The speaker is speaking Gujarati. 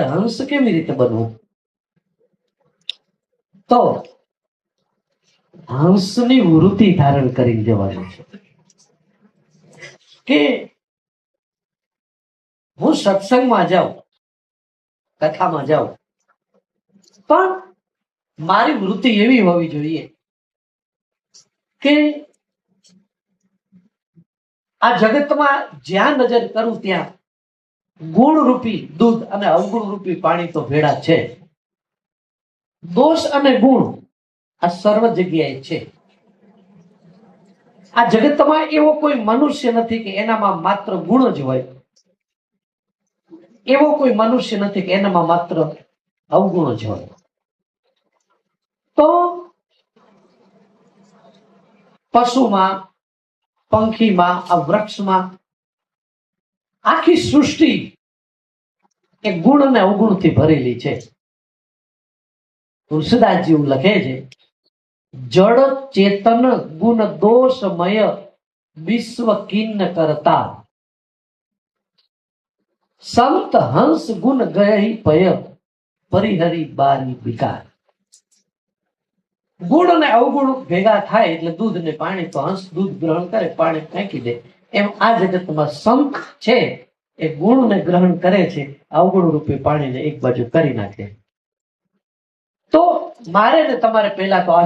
હંસ કેવી રીતે બનવું? તો હંસની વૃત્તિ ધારણ કરી જવાની છે કે હું સત્સંગમાં જાઉં, કથામાં જાઉં, પણ મારી વૃત્તિ એવી હોવી જોઈએ કે આ જગતમાં જ્યાં નજર કરું ત્યાં ગુણ રૂપી દૂધ અને અવગુણ રૂપી પાણી તો ભેળા છે. દોષ અને ગુણ આ સર્વ જગ્યાએ છે. આ જગતમાં એવો કોઈ મનુષ્ય નથી કે એનામાં માત્ર ગુણ જ હોય, એવો કોઈ મનુષ્ય નથી કે એનામાં માત્ર અવગુણ જ હોય. તો પશુમાં, પંખીમાં, આ વૃક્ષમાં, આખી સૃષ્ટિ એ ગુણ અને અવગુણથી ભરેલી છે. તુલસીદાસજી એવું લખે છે, જડ ચેતન ગુણ દોષમય વિશ્વ કિન્ન કરતા, સંત હંસ ગુણ ગયી પય પરિહરી બારી વિકાર. ગુણ અને અવગુણ ભેગા થાય એટલે દૂધ ને પાણી. તો હંસ દૂધ ગ્રહણ કરે, પાણી ફેંકી દે. એમ આ જગતમાં સંત છે એ ગુણને ગ્રહણ કરે છે, અવગુણ રૂપી પાણીને એક બાજુ કરી નાખે. તો મારે ને તમારે પહેલા તો આ